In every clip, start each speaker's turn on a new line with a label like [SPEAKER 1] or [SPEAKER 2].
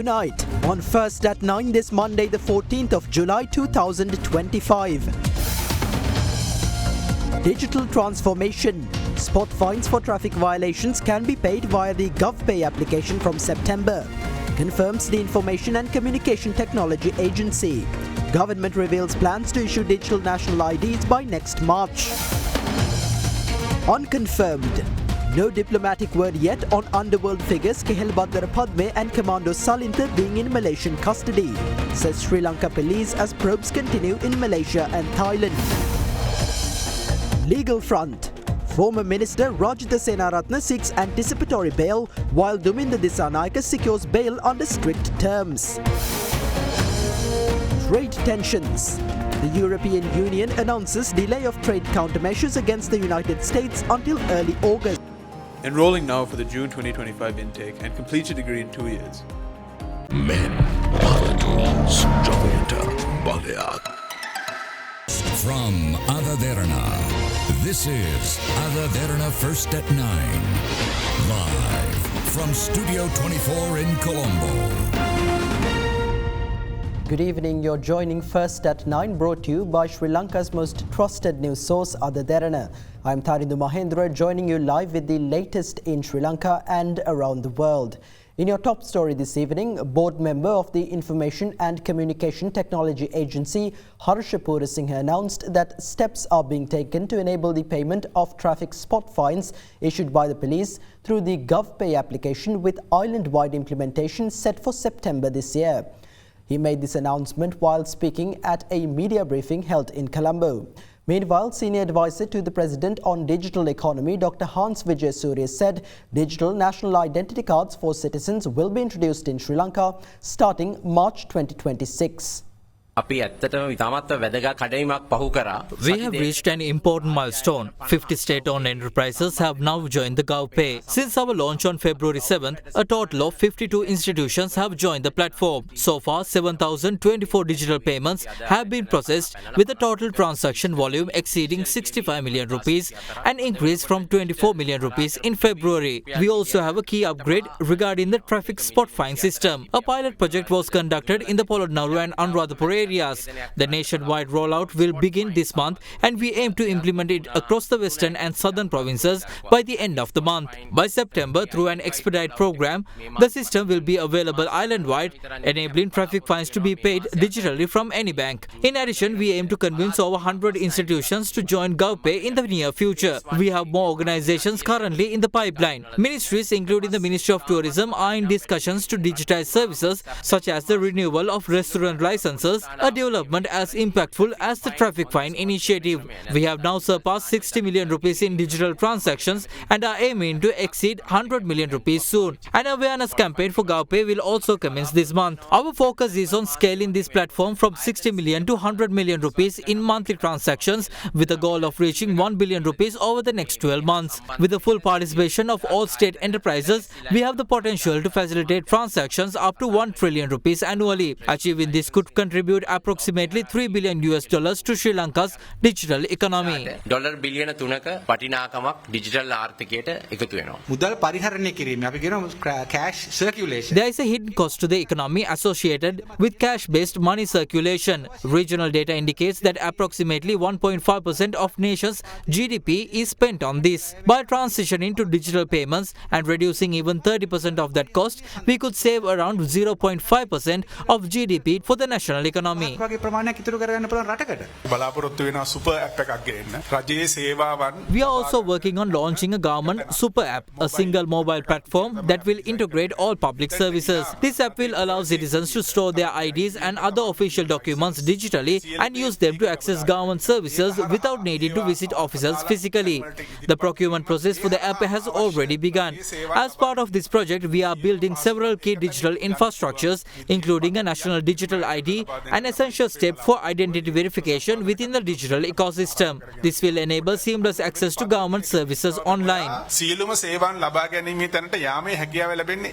[SPEAKER 1] tonight on First at 9 this Monday the 14th of July 2025. Digital transformation. Spot fines for traffic violations can be paid via the GovPay application from September, confirms the Information and Communication Technology Agency. Government reveals plans to issue digital national IDs by next March. Unconfirmed. No diplomatic word yet on underworld figures Kehel Badara Padme and Commando Salintha being in Malaysian custody, says Sri Lanka police as probes continue in Malaysia and Thailand. Legal front. Former Minister Rajitha Senaratne seeks anticipatory bail while Duminda Dissanayake secures bail under strict terms. Trade tensions. The European Union announces delay of trade countermeasures against the United States until early August.
[SPEAKER 2] Enrolling now for the June 2025 intake and complete your degree in 2 years.
[SPEAKER 3] Men, from Derana, this is Derana First at 9. Live from Studio 24 in Colombo.
[SPEAKER 1] Good evening, you're joining First at 9, brought to you by Sri Lanka's most trusted news source, Derana. I'm Tharindu Mahendra, joining you live with the latest in Sri Lanka and around the world. In your top story this evening, a board member of the Information and Communication Technology Agency, Harsha Purasinghe, announced that steps are being taken to enable the payment of traffic spot fines issued by the police through the GovPay application, with island-wide implementation set for September this year. He made this announcement while speaking at a media briefing held in Colombo. Meanwhile, Senior Advisor to the President on Digital Economy, Dr. Hans Vijay Surya, said digital national identity cards for citizens will be introduced in Sri Lanka starting March 2026.
[SPEAKER 4] We have
[SPEAKER 5] reached an important milestone. 50 state-owned enterprises have now joined the GovPay. Since our launch on February 7th, a total of 52 institutions have joined the platform. So far, 7,024 digital payments have been processed, with a total transaction volume exceeding 65 million rupees, an increase from 24 million rupees in February. We also have a key upgrade regarding the traffic spot fine system. A pilot project was conducted in the Polonnaru and Anuradhapura areas. The nationwide rollout will begin this month, and we aim to implement it across the western and southern provinces by the end of the month. By September, through an expedite program, the system will be available island-wide, enabling traffic fines to be paid digitally from any bank. In addition, we aim to convince over 100 institutions to join GovPay in the near future. We have more organizations currently in the pipeline. Ministries, including the Ministry of Tourism, are in discussions to digitize services such as the renewal of restaurant licenses, a development as impactful as the traffic fine initiative. We have now surpassed 60 million rupees in digital transactions and are aiming to exceed 100 million rupees soon. An awareness campaign for GovPay will also commence this month. Our focus is on scaling this platform from 60 million to 100 million rupees in monthly transactions, with a goal of reaching 1 billion rupees over the next 12 months. With the full participation of all state enterprises, we have the potential to facilitate transactions up to 1 trillion rupees annually. Achieving this could contribute approximately $3 billion to Sri Lanka's digital economy.
[SPEAKER 4] $3 billion වටිනාකමක් digital ආර්ථිකයට එකතු වෙනවා.
[SPEAKER 6] මුදල් පරිහරණය කිරීම අපි කියනවා cash circulation.
[SPEAKER 5] There is a hidden cost to the economy associated with cash-based money circulation. Regional data indicates that approximately 1.5% of nation's GDP is spent on this. By transitioning to digital payments and reducing even 30% of that cost, we could save around 0.5% of GDP for the national economy.
[SPEAKER 6] වගේ ප්‍රමාණයක් ඉතුරු කරගන්න පුළුවන් රටකට.
[SPEAKER 7] බලාපොරොත්තු වෙනවා super app එකක් ගේන්න. රජයේ සේවාවන්.
[SPEAKER 5] We are also working on launching a government super app, a single mobile platform that will integrate all public services. This app will allow citizens to store their IDs and other official documents digitally and use them to access government services without needing to visit offices physically. The procurement process for the app has already begun. As part of this project, we are building several key digital infrastructures, including a national digital ID, an essential step for identity verification within the digital ecosystem. This will enable seamless access to government services online.
[SPEAKER 7] සියලුම සේවාන් ලබා ගැනීමේ තැනට යාමේ හැකියාව ලැබෙන්නේ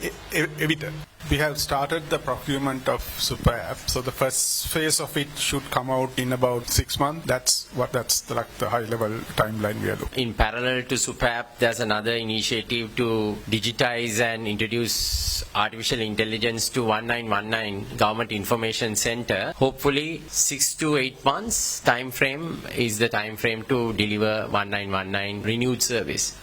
[SPEAKER 7] එවිට. We have started the procurement of super app. So the first phase of it should come out in about 6 months. That's the high level timeline we are looking.
[SPEAKER 4] In parallel to super app, there's another initiative to digitize and introduce artificial intelligence to 1919 Government Information Center. Hopefully 6 to 8 months time frame is the time frame to deliver 1919 renewed service.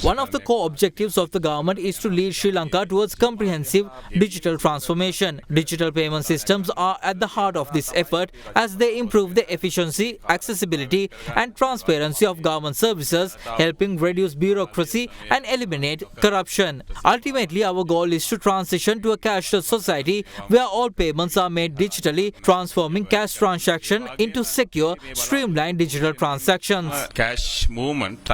[SPEAKER 5] One of the core objectives of the government is to lead Sri Lanka towards comprehensive digital transformation. Digital payment systems are at the heart of this effort as they improve the efficiency, accessibility and transparency of government services, helping reduce bureaucracy and eliminate corruption. Ultimately, our goal is to transition to a cashless society where all payments are made digitally, transforming cash transaction into secure, streamlined digital transactions.
[SPEAKER 8] Cash movement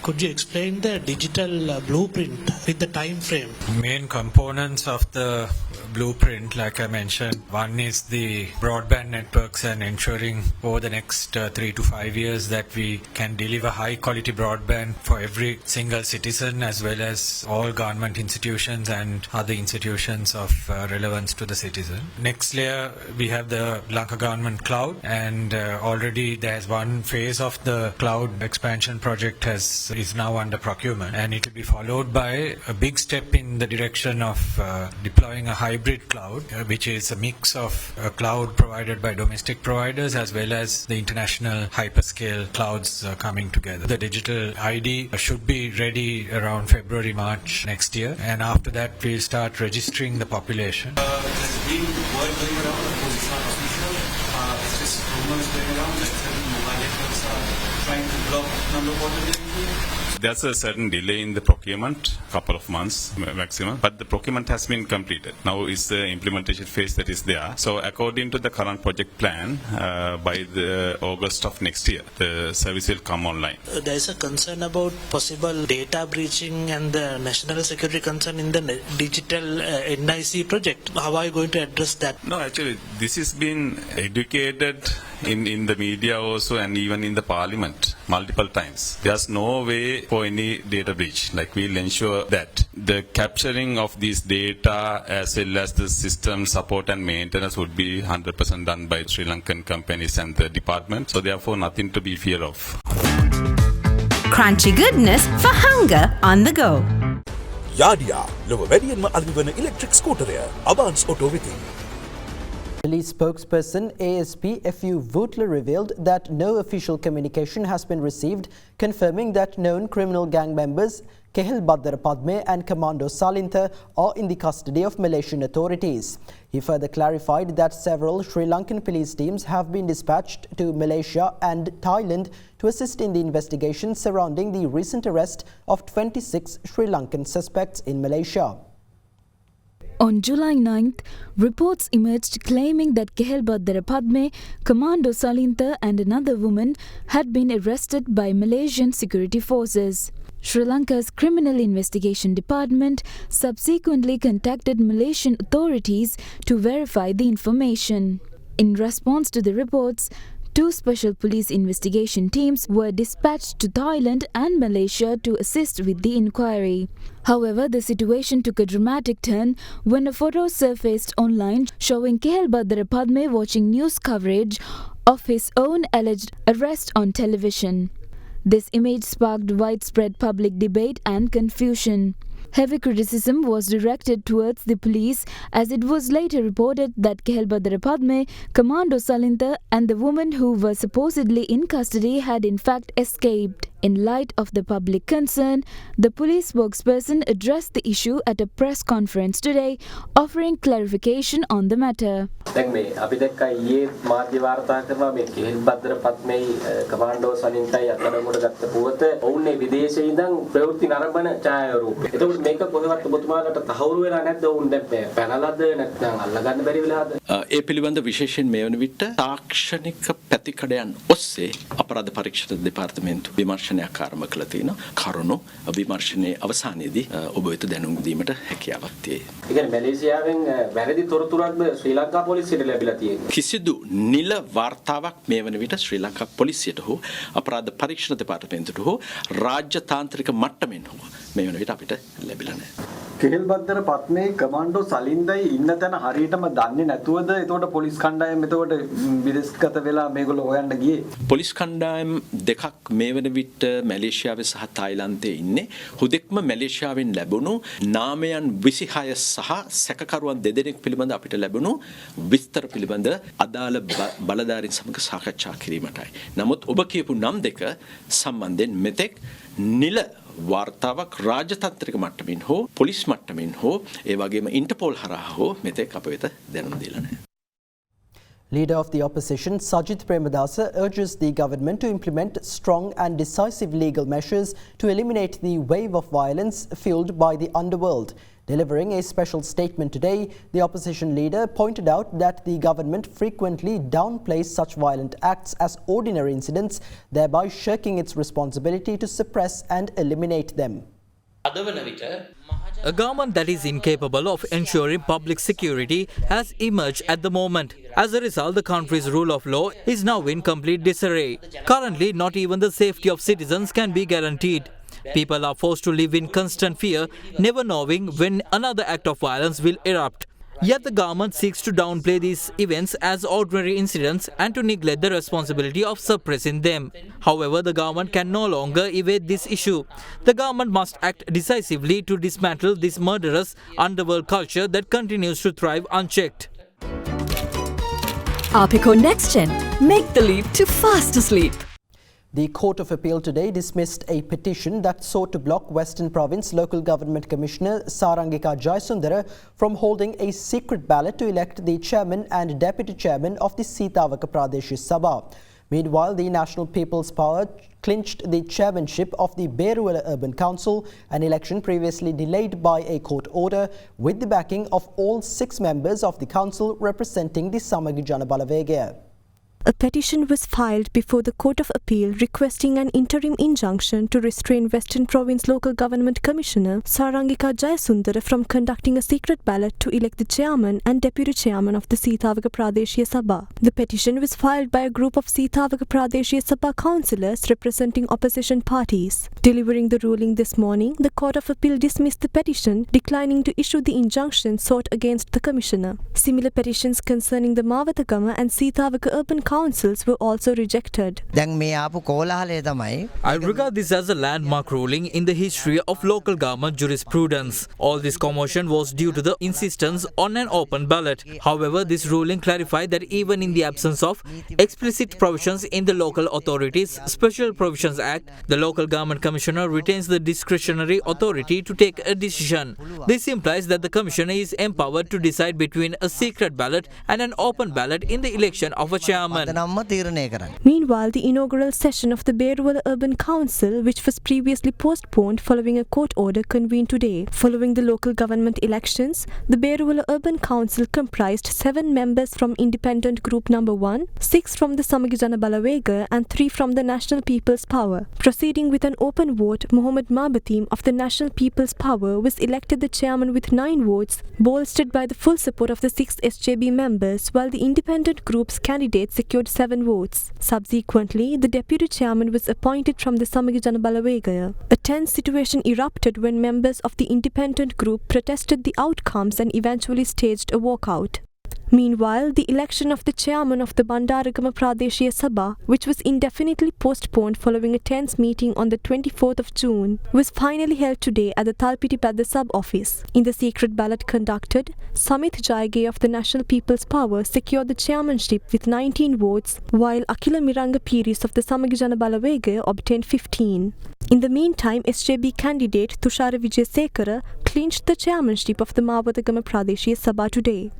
[SPEAKER 9] Could you explain the digital blueprint with the time frame?
[SPEAKER 10] Main components of the blueprint, like I mentioned, one is the broadband networks and ensuring over the next 3 to 5 years that we can deliver high quality broadband for every single citizen as well as all government institutions and other institutions of relevance to the citizen. Next layer, we have the Lanka government cloud, and already there's one phase of the cloud expansion project is now under procurement, and it will be followed by a big step in the direction of deploying a hybrid cloud, which is a mix of a cloud provided by domestic providers as well as the international hyperscale clouds coming together. The digital ID should be ready around February, March next year, and after that we'll start registering the population.
[SPEAKER 6] There's been word going around, of course it's not official, it's just rumors going around that certain mobile networks are trying to block number portability.
[SPEAKER 8] There's a certain delay in the procurement, couple of months maximum, but the procurement has been completed. Now is the implementation phase that is there. So according to the current project plan, by the August of next year, the service will come online.
[SPEAKER 9] There is a concern about possible data breaching and the national security concern in the digital NIC project. How are you going to address that?
[SPEAKER 8] No, actually, this has been educated in the media also and even in the parliament multiple times. There's no way for any data breach. Like, we'll ensure that the capturing of these data as well as the system support and maintenance would be 100% done by Sri Lankan companies and the department. So therefore nothing to be fear of.
[SPEAKER 11] Crunchy goodness for hunger on the go.
[SPEAKER 12] Yadia, ලොව වැඩියෙන්ම අලෙවි වන electric ස්කූටරය Avance Auto වෙතින්.
[SPEAKER 1] Police spokesperson ASP FU Vootler revealed that no official communication has been received confirming that known criminal gang members Kehel Badara Padme and Commando Salintha are in the custody of Malaysian authorities. He further clarified that several Sri Lankan police teams have been dispatched to Malaysia and Thailand to assist in the investigation surrounding the recent arrest of 26 Sri Lankan suspects in Malaysia.
[SPEAKER 13] On July 9th, reports emerged claiming that Kehel Badara Padme, Commando Salintha and another woman had been arrested by Malaysian security forces. Sri Lanka's Criminal Investigation Department subsequently contacted Malaysian authorities to verify the information. In response to the reports, 2 special police investigation teams were dispatched to Thailand and Malaysia to assist with the inquiry. However, the situation took a dramatic turn when a photo surfaced online showing Kehel Badara Padme watching news coverage of his own alleged arrest on television. This image sparked widespread public debate and confusion. Heavy criticism was directed towards the police as it was later reported that Kehel Badara Padme, Commando Salintha and the woman who was supposedly in custody had in fact escaped. In light of the public concern, the police spokesperson addressed the issue at a press conference today, offering clarification on the matter.
[SPEAKER 14] දැන් මේ අපි දැක්කා ඊයේ මාධ්‍ය වාර්තා කරනවා මේ කෙහෙල් බද්දර පත්මේයි කමාන්ඩෝ සලින්තයි අත්අඩංගුවට ගත්ත පුවත ඔවුන්නේ විදේශයේ ඉඳන් ප්‍රවෘත්ති නරඹන ඡායාරූපය. එතකොට මේක කොහෙවත් ඔබතුමාලට තහවුරු වෙලා නැද්ද ඔවුන් දැන් පැනලාද නැත්නම් අල්ලගන්න බැරි වෙලාද?
[SPEAKER 15] ඒ පිළිබඳ විශේෂයෙන් මේ වන විට තාක්ෂණික පැතිකඩයන් ඔස්සේ අපරාධ පරීක්ෂණ දෙපාර්තමේන්තුව විමර්ශනයක් ආරම්භ කළා තියෙනවා. කරුණු විමර්ශනයේ අවසානයේදී ඔබ වෙත දැනුම් දීමට හැකියාවක් තියෙයි.
[SPEAKER 14] ඒ කියන්නේ මැලේසියාවෙන් වැරදි තොරතුරක්ද ශ්‍රී ලංකා පොලිසියට ලැබිලා තියෙන්නේ.
[SPEAKER 15] කිසිදු නිල වාර්තාවක් මේ වන විට ශ්‍රී ලංකා පොලිසියට හෝ අපරාධ පරීක්ෂණ දෙපාර්තමේන්තුවට හෝ රාජ්‍ය තාන්ත්‍රික මට්ටමින් හෝ මේ වන විට අපිට ලැබිලා නැහැ.
[SPEAKER 16] කෙහෙල්බද්දර පත්නේ කමාන්ඩෝ සලින්දයි ඉන්න තැන හරියටම දන්නේ නැතුවද එතකොට පොලිස් කණ්ඩායම එතකොට විදේශගත වෙලා මේගොල්ලෝ හොයන්න ගියේ.
[SPEAKER 15] පොලිස් කණ්ඩායම් දෙකක් මේ වන විට මැලේසියාවේ සහ තායිලන්තයේ ඉන්නේ. හුදෙක්ම මැලේසියාවෙන් ලැබුණු නාමයන් 26 සහ සැකකරුවන් දෙදෙනෙක් පිළිබඳ අපිට ලැබුණු විස්තර පිළිබඳ අදාළ බලධාරීන් සමග සාකච්ඡා කිරීමටයි. නමුත් ඔබ කියපු නම් දෙක සම්බන්ධයෙන් මෙතෙක් නිල වාර්තාවක් රාජතන්ත්‍රික මට්ටමින් හෝ පොලිස් මට්ටමින් හෝ ඒ වගේම ඉන්ටර්පෝල් හරහා හෝ මෙතෙක් අප වෙත දැනුම් දීලා නැහැ.
[SPEAKER 1] Leader of the opposition Sajith Premadasa urges the government to implement strong and decisive legal measures to eliminate the wave of violence fueled by the underworld. Delivering a special statement today, the opposition leader pointed out that the government frequently downplays such violent acts as ordinary incidents, thereby shirking its responsibility to suppress and eliminate them.
[SPEAKER 5] A government that is incapable of ensuring public security has emerged at the moment. As a result, the country's rule of law is now in complete disarray. Currently, not even the safety of citizens can be guaranteed. People are forced to live in constant fear, never knowing when another act of violence will erupt. Yet the government seeks to downplay these events as ordinary incidents and to neglect the responsibility of suppressing them. However, the government can no longer evade this issue. The government must act decisively to dismantle this murderous underworld culture that continues to thrive unchecked.
[SPEAKER 11] Apico NextGen. Make the leap to faster sleep.
[SPEAKER 1] The Court of Appeal today dismissed a petition that sought to block Western Province Local Government Commissioner Sarangika Jayasundara from holding a secret ballot to elect the chairman and deputy chairman of the Sitavaka Pradesh Sabha. Meanwhile, the National People's Power clinched the chairmanship of the Beruwala Urban Council, an election previously delayed by a court order, with the backing of all 6 members of the council representing the Samagi Jana Balavegaya.
[SPEAKER 17] A petition was filed before the Court of Appeal requesting an interim injunction to restrain Western Province Local Government Commissioner Sarangika Jayasundara from conducting a secret ballot to elect the chairman and deputy chairman of the Sitavaka Pradeshya Sabha. The petition was filed by a group of Sitavaka Pradeshya Sabha councillors representing opposition parties. Delivering the ruling this morning, the Court of Appeal dismissed the petition, declining to issue the injunction sought against the commissioner. Similar petitions concerning the Mawatagama and Sitavaka urban councils were also rejected.
[SPEAKER 5] I regard this as a landmark ruling in the history of local government jurisprudence. All this commotion was due to the insistence on an open ballot. However, this ruling clarified that even in the absence of explicit provisions in the Local Authorities Special Provisions Act, the local government commissioner retains the discretionary authority to take a decision. This implies that the commissioner is empowered to decide between a secret ballot and an open ballot in the election of a chairman.
[SPEAKER 17] Meanwhile, the inaugural session of the Beruwala Urban Council, which was previously postponed following a court order, convened today. Following the local government elections, the Beruwala Urban Council comprised 7 members from Independent Group Number 1, 6 from the Samagijana Balavega and 3 from the National People's Power. Proceeding with an open vote, Mohammad Mabatim of the National People's Power was elected the chairman with 9 votes, bolstered by the full support of the 6 SJB members, while the independent group's candidates secured 7 votes. Subsequently, the deputy chairman was appointed from the Samagijana Balavegaya. A tense situation erupted when members of the independent group protested the outcomes and eventually staged a walkout. Meanwhile, the election of the chairman of the Bandaragama Pradeshya Sabha, which was indefinitely postponed following a tense meeting on the 24th of June, was finally held today at the Talpitipadda sub-office. In the secret ballot conducted, Samith Jayage of the National People's Power secured the chairmanship with 19 votes, while Akila Miranga Piris of the Samagijana Balavega obtained 15. In the meantime, SJB candidate Tushara Vijayasekara clinched the chairmanship of the Mawatagama Pradeshya Sabha today.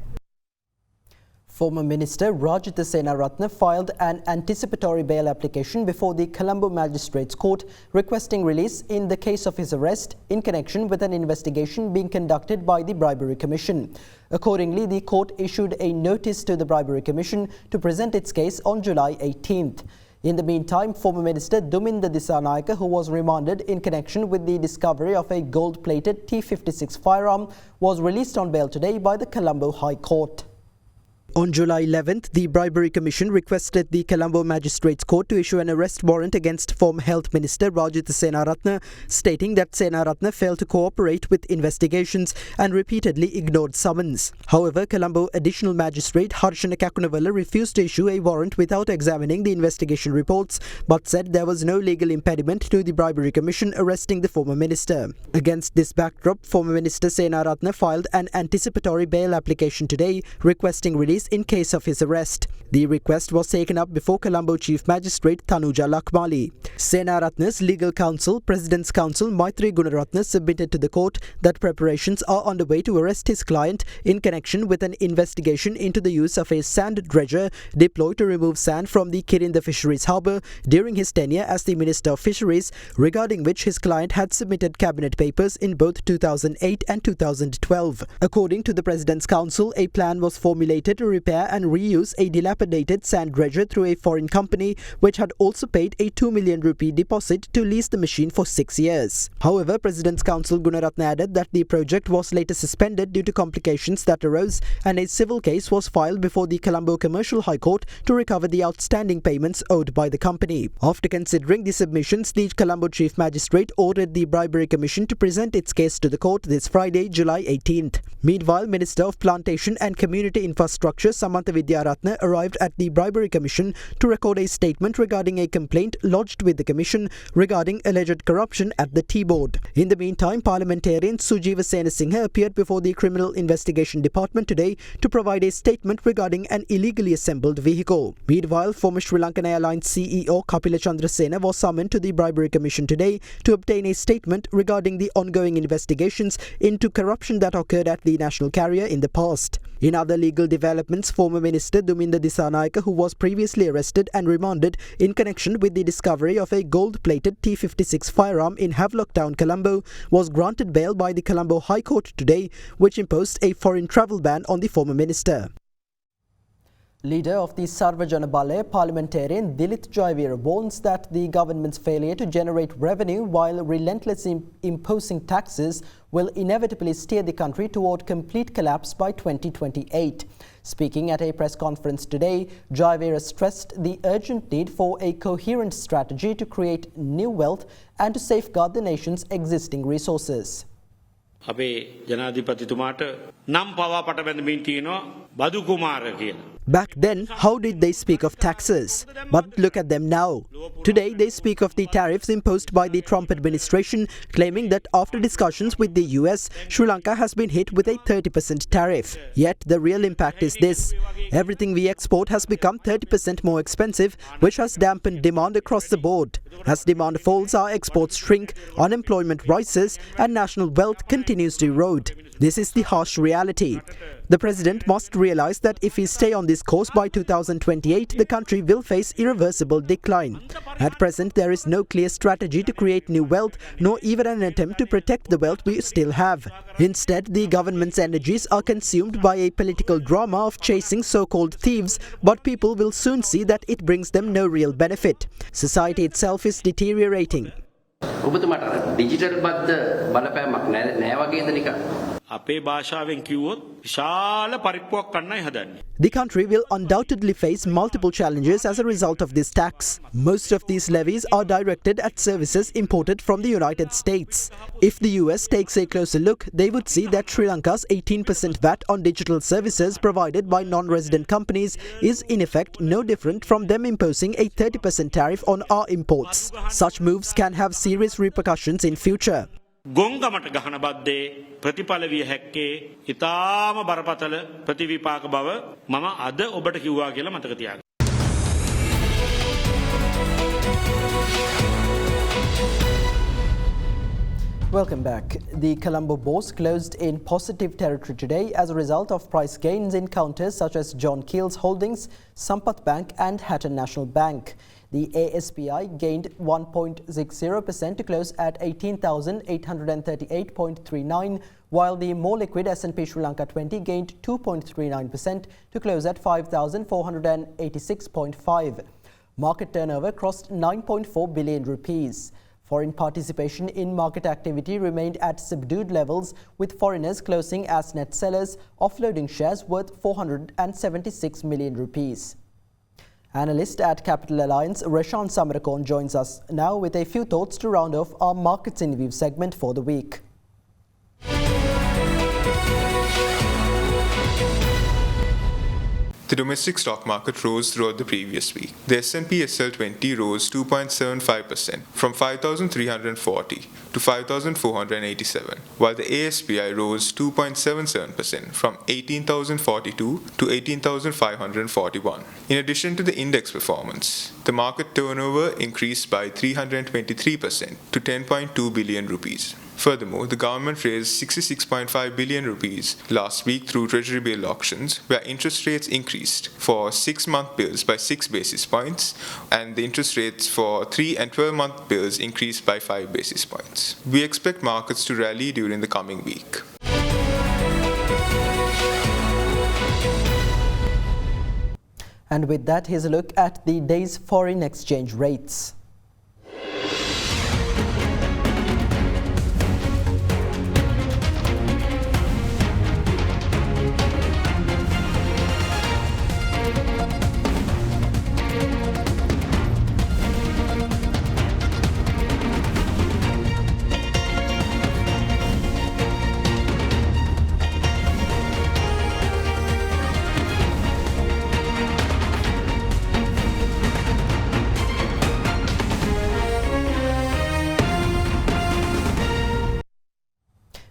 [SPEAKER 1] Former Minister Rajitha Senaratne filed an anticipatory bail application before the Colombo Magistrates Court requesting release in the case of his arrest in connection with an investigation being conducted by the Bribery Commission. Accordingly, the court issued a notice to the Bribery Commission to present its case on July 18th. In the meantime, former Minister Duminda Disanayake, who was remanded in connection with the discovery of a gold-plated T-56 firearm, was released on bail today by the Colombo High Court. On July 11th, the Bribery Commission requested the Colombo Magistrates Court to issue an arrest warrant against former Health Minister Rajitha Senaratne, stating that Senaratne failed to cooperate with investigations and repeatedly ignored summons. However, Colombo Additional Magistrate Harshana Kakunawala refused to issue a warrant without examining the investigation reports, but said there was no legal impediment to the Bribery Commission arresting the former minister. Against this backdrop, former Minister Senaratne filed an anticipatory bail application today, requesting release in case of his arrest. The request was taken up before Colombo Chief Magistrate Tanuja Lakmali. Senaratne's legal counsel, President's Counsel Maitri Gunaratne, submitted to the court that preparations are underway to arrest his client in connection with an investigation into the use of a sand dredger deployed to remove sand from the Kirinda Fisheries Harbour during his tenure as the Minister of Fisheries, regarding which his client had submitted cabinet papers in both 2008 and 2012. According to the President's Counsel, a plan was formulated to repair and reuse a dilapidated sand dredger through a foreign company which had also paid a 2 million rupee deposit to lease the machine for 6 years. However, President's Counsel Gunaratne added that the project was later suspended due to complications that arose and a civil case was filed before the Colombo Commercial High Court to recover the outstanding payments owed by the company. After considering the submissions, the Colombo Chief Magistrate ordered the Bribery Commission to present its case to the court this Friday, July 18th. Meanwhile, Minister of Plantation and Community Infrastructure Samantha Vidyaratne arrived at the Bribery Commission to record a statement regarding a complaint lodged with the Commission regarding alleged corruption at the Tea Board. In the meantime, parliamentarian Sujeeva Senasinghe appeared before the Criminal Investigation Department today to provide a statement regarding an illegally assembled vehicle. Meanwhile, former Sri Lankan Airlines CEO Kapila Chandrasena was summoned to the Bribery Commission today to obtain a statement regarding the ongoing investigations into corruption that occurred at the national carrier in the past. In other legal developments, former Minister Duminda Disanayake, who was previously arrested and remanded in connection with the discovery of a gold-plated T-56 firearm in Havelock Town, Colombo, was granted bail by the Colombo High Court today, which imposed a foreign travel ban on the former minister. Leader of the Sarva Jana Bala, parliamentarian Dilit Jaath warns that the government's failure to generate revenue while relentlessly imposing taxes will inevitably steer the country toward complete collapse by 2028. Speaking at a press conference today, Jaath stressed the urgent need for a coherent strategy to create new wealth and to safeguard the nation's existing resources.
[SPEAKER 18] අපේ ජනාධිපතිතුමාට නම් පවා පටබැඳමින් තියෙනවා බදු කුමාර කියලා.
[SPEAKER 1] Back then, how did they speak of taxes? But look at them now. Today, they speak of the tariffs imposed by the Trump administration, claiming that after discussions with the US, Sri Lanka has been hit with a 30% tariff. Yet, the real impact is this. Everything we export has become 30% more expensive, which has dampened demand across the board. As demand falls, our exports shrink, unemployment rises, and national wealth continues to erode. This is the harsh reality. The President must realize that if we stay on this course by 2028, the country will face irreversible decline. At present, there is no clear strategy to create new wealth, nor even an attempt to protect the wealth we still have. Instead, the government's energies are consumed by a political drama of chasing so-called thieves, but people will soon see that it brings them no real benefit. Society itself is deteriorating.
[SPEAKER 18] Digital බද්ද බලපෑමක් නෑ වගේද නිකන් අපේ භාෂාවෙන් කිව්වොත් විශාල පරිප්පුවක් කන්නයි හදන්නේ.
[SPEAKER 1] The country will undoubtedly face multiple challenges as a result of this tax. Most of these levies are directed at services imported from the United States. If the US takes a closer look, they would see that Sri Lanka's 18% VAT on digital services provided by non-resident companies is in effect no different from them imposing a 30% tariff on our imports. Such moves can have serious repercussions in future.
[SPEAKER 18] ගොංගමට ගහන බද්දේ ප්‍රතිඵල විය හැක්කේ ඉතාම බරපතල ප්‍රතිවිපාක බව මම අද ඔබට කිව්වා කියලා මතක තියාගන්න.
[SPEAKER 1] Welcome back. The Colombo Bourse closed in positive territory today as a result of price gains in counters such as John Keel's Holdings, Sampath Bank and Hatton National Bank. The ASPI gained 1.60% to close at 18,838.39, while the more liquid S&P Sri Lanka 20 gained 2.39% to close at 5,486.5. Market turnover crossed 9.4 billion rupees. Foreign participation in market activity remained at subdued levels, with foreigners closing as net sellers, offloading shares worth 476 million rupees. Analyst at Capital Alliance, Rashan Samarakon, joins us now with a few thoughts to round off our Markets in View segment for the week.
[SPEAKER 19] The domestic stock market rose throughout the previous week. The S&P SL20 rose 2.75% from 5,340 to 5,487, while the ASPI rose 2.77% from 18,042 to 18,541. In addition to the index performance, the market turnover increased by 323% to 10.2 billion rupees. Furthermore, the government raised 66.5 billion rupees last week through Treasury Bill auctions, where interest rates increased for 6-month bills by 6 basis points, and the interest rates for 3 and 12-month bills increased by 5 basis points. We expect markets to rally during the coming week.
[SPEAKER 1] And with that, here's a look at the day's foreign exchange rates.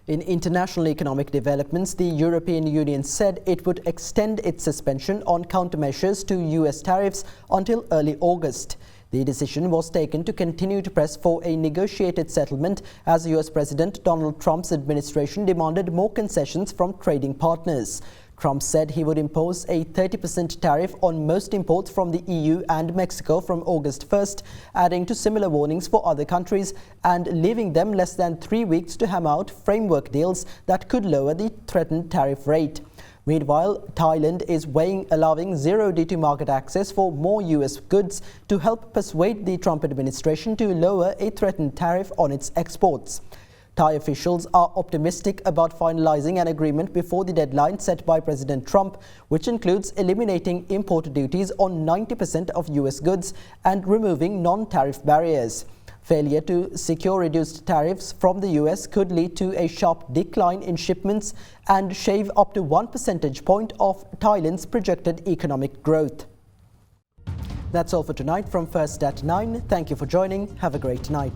[SPEAKER 1] In international economic developments, the European Union said it would extend its suspension on countermeasures to US tariffs until early August. The decision was taken to continue to press for a negotiated settlement as US President Donald Trump's administration demanded more concessions from trading partners. Trump said he would impose a 30% tariff on most imports from the EU and Mexico from August 1st, adding to similar warnings for other countries and leaving them less than 3 weeks to hammer out framework deals that could lower the threatened tariff rate. Meanwhile, Thailand is weighing allowing zero duty market access for more US goods to help persuade the Trump administration to lower a threatened tariff on its exports. Thai officials are optimistic about finalizing an agreement before the deadline set by President Trump, which includes eliminating import duties on 90% of US goods and removing non-tariff barriers. Failure to secure reduced tariffs from the US could lead to a sharp decline in shipments and shave up to 1 percentage point of Thailand's projected economic growth. That's all for tonight from First at 9. Thank you for joining. Have a great night.